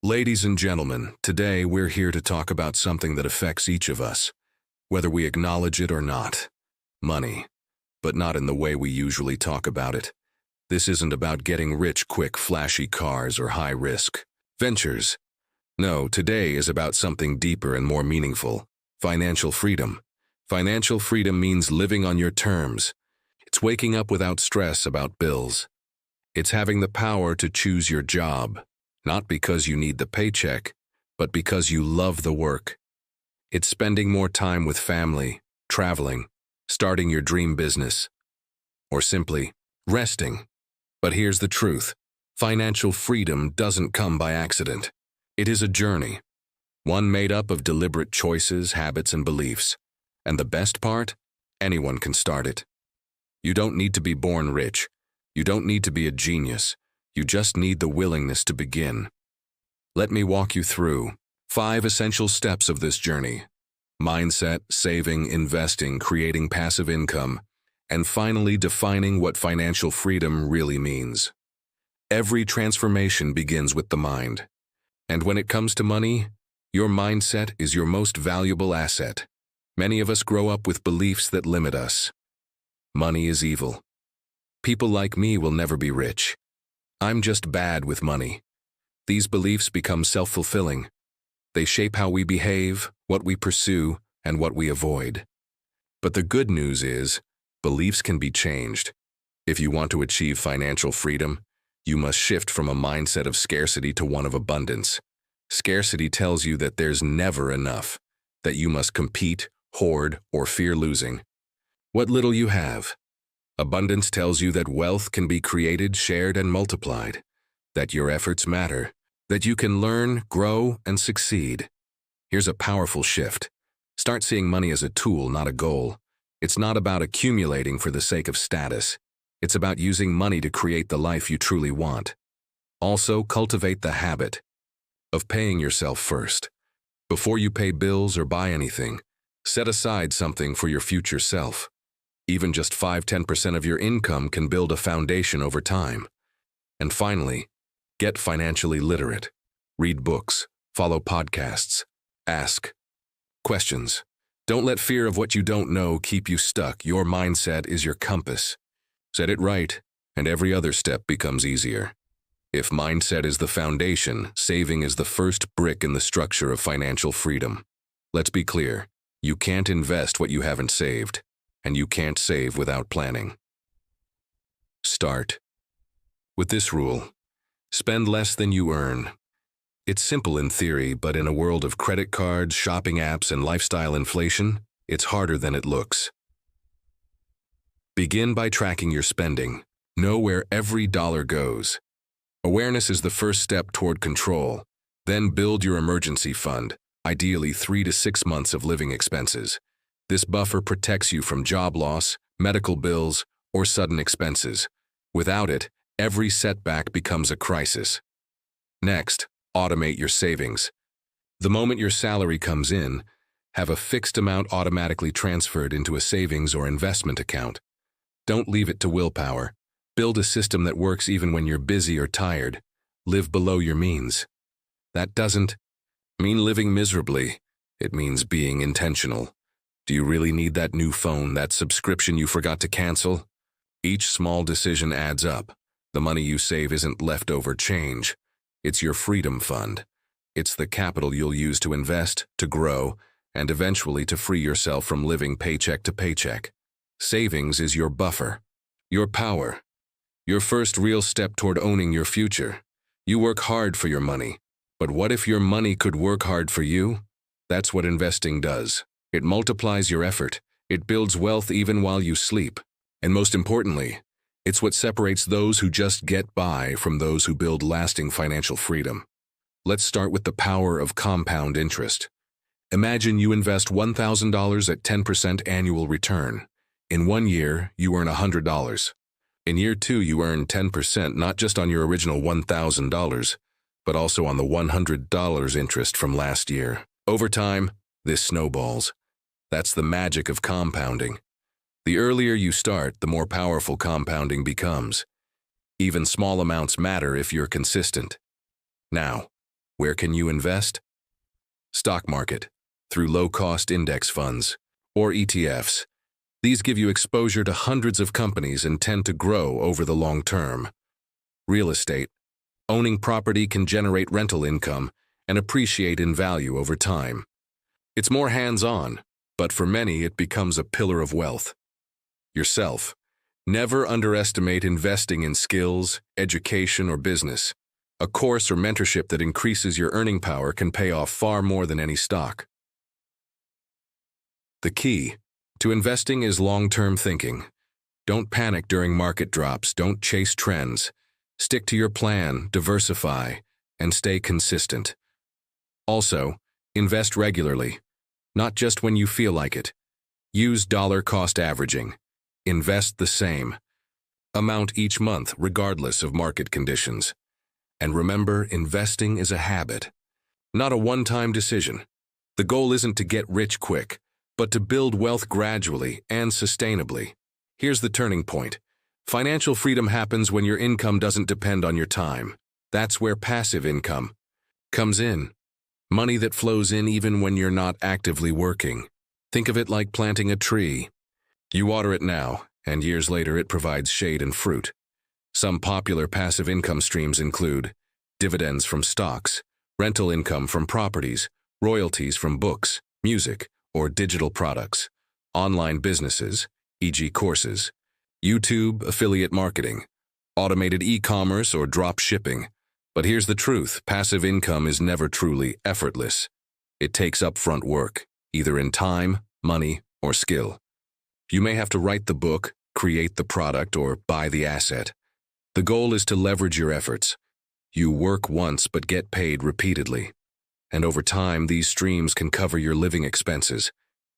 Ladies and gentlemen, today we're here to talk about something that affects each of us, whether we acknowledge it or not. Money, but not in the way we usually talk about it. This isn't about getting rich quick, flashy cars, or high-risk ventures. No, today is about something deeper and more meaningful: financial freedom. Financial freedom means living on your terms. It's waking up without stress about bills. It's having the power to choose your job, not because you need the paycheck, but because you love the work. It's spending more time with family, traveling, starting your dream business, or simply resting. But here's the truth: financial freedom doesn't come by accident. It is a journey, one made up of deliberate choices, habits, and beliefs. And the best part? Anyone can start it. You don't need to be born rich. You don't need to be a genius. You just need the willingness to begin. Let me walk you through 5 essential steps of this journey: mindset, saving, investing, creating passive income, and finally defining what financial freedom really means. Every transformation begins with the mind. And when it comes to money, your mindset is your most valuable asset. Many of us grow up with beliefs that limit us. Money is evil. People like me will never be rich. I'm just bad with money. These beliefs become self-fulfilling. They shape how we behave, what we pursue, and what we avoid. But the good news is, beliefs can be changed. If you want to achieve financial freedom, you must shift from a mindset of scarcity to one of abundance. Scarcity tells you that there's never enough, that you must compete, hoard, or fear losing what little you have. Abundance tells you that wealth can be created, shared, and multiplied, that your efforts matter, that you can learn, grow, and succeed. Here's a powerful shift. Start seeing money as a tool, not a goal. It's not about accumulating for the sake of status. It's about using money to create the life you truly want. Also, cultivate the habit of paying yourself first. Before you pay bills or buy anything, set aside something for your future self. Even just 5–10% of your income can build a foundation over time. And finally, get financially literate. Read books, follow podcasts, ask questions. Don't let fear of what you don't know keep you stuck. Your mindset is your compass. Set it right, and every other step becomes easier. If mindset is the foundation, saving is the first brick in the structure of financial freedom. Let's be clear: you can't invest what you haven't saved, and you can't save without planning. Start with this rule: spend less than you earn. It's simple in theory, but in a world of credit cards, shopping apps, and lifestyle inflation, it's harder than it looks. Begin by tracking your spending. Know where every dollar goes. Awareness is the first step toward control. Then build your emergency fund, ideally 3 to 6 months of living expenses. This buffer protects you from job loss, medical bills, or sudden expenses. Without it, every setback becomes a crisis. Next, automate your savings. The moment your salary comes in, have a fixed amount automatically transferred into a savings or investment account. Don't leave it to willpower. Build a system that works even when you're busy or tired. Live below your means. That doesn't mean living miserably. It means being intentional. Do you really need that new phone, that subscription you forgot to cancel? Each small decision adds up. The money you save isn't leftover change. It's your freedom fund. It's the capital you'll use to invest, to grow, and eventually to free yourself from living paycheck to paycheck. Savings is your buffer, your power, your first real step toward owning your future. You work hard for your money, but what if your money could work hard for you? That's what investing does. It multiplies your effort. It builds wealth even while you sleep. And most importantly, it's what separates those who just get by from those who build lasting financial freedom. Let's start with the power of compound interest. Imagine you invest $1,000 at 10% annual return. In 1 year, you earn $100. In year 2, you earn 10% not just on your original $1,000, but also on the $100 interest from last year. Over time, this snowballs. That's the magic of compounding. The earlier you start, the more powerful compounding becomes. Even small amounts matter if you're consistent. Now, Where can you invest? Stock market, through low-cost index funds, or ETFs. These give you exposure to hundreds of companies and tend to grow over the long term. Real estate. Owning property can generate rental income and appreciate in value over time. It's more hands-on, but for many it becomes a pillar of wealth. Yourself. Never underestimate investing in skills, education, or business. A course or mentorship that increases your earning power can pay off far more than any stock. The key to investing is long-term thinking. Don't panic during market drops. Don't chase trends. Stick to your plan, diversify, and stay consistent. Also, invest regularly, not just when you feel like it. Use dollar-cost averaging. Invest the same amount each month, regardless of market conditions. And remember, investing is a habit, not a one-time decision. The goal isn't to get rich quick, but to build wealth gradually and sustainably. Here's the turning point. Financial freedom happens when your income doesn't depend on your time. That's where passive income comes in. Money that flows in even when you're not actively working. Think of it like planting a tree. You water it now, and years later it provides shade and fruit. Some popular passive income streams include dividends from stocks, rental income from properties, royalties from books, music, or digital products, online businesses, e.g. courses, YouTube affiliate marketing, automated e-commerce or drop shipping. But here's the truth, passive income is never truly effortless. It takes upfront work, either in time, money, or skill. You may have to write the book, create the product, or buy the asset. The goal is to leverage your efforts. You work once but get paid repeatedly. And over time, these streams can cover your living expenses,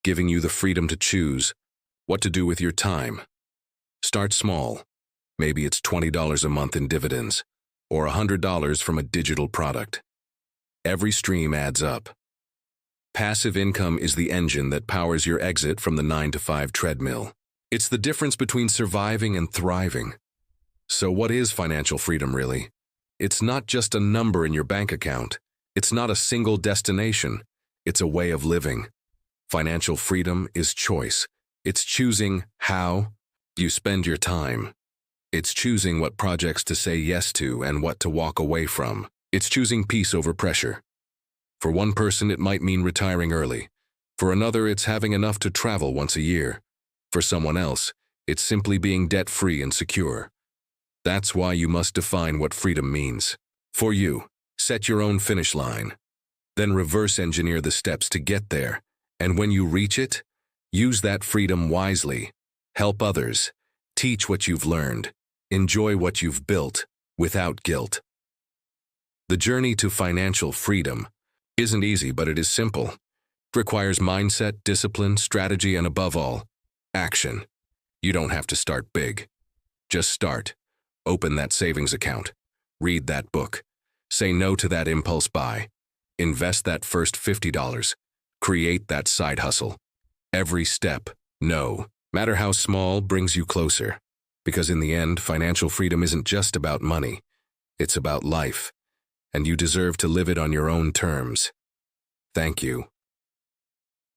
giving you the freedom to choose what to do with your time. Start small. Maybe it's $20 a month in dividends, or $100 from a digital product. Every stream adds up. Passive income is the engine that powers your exit from the 9-to-5 treadmill. It's the difference between surviving and thriving. So what is financial freedom really? It's not just a number in your bank account. It's not a single destination. It's a way of living. Financial freedom is choice. It's choosing how you spend your time. It's choosing what projects to say yes to and what to walk away from. It's choosing peace over pressure. For one person, it might mean retiring early. For another, it's having enough to travel once a year. For someone else, it's simply being debt-free and secure. That's why you must define what freedom means. For you, set your own finish line. Then reverse engineer the steps to get there. And when you reach it, use that freedom wisely. Help others. Teach what you've learned. Enjoy what you've built without guilt. The journey to financial freedom isn't easy, but it is simple. It requires mindset, discipline, strategy, and above all, action. You don't have to start big. Just start. Open that savings account. Read that book. Say no to that impulse buy. Invest that first $50. Create that side hustle. Every step, no matter how small, brings you closer. Because in the end, financial freedom isn't just about money. It's about life. And you deserve to live it on your own terms. Thank you.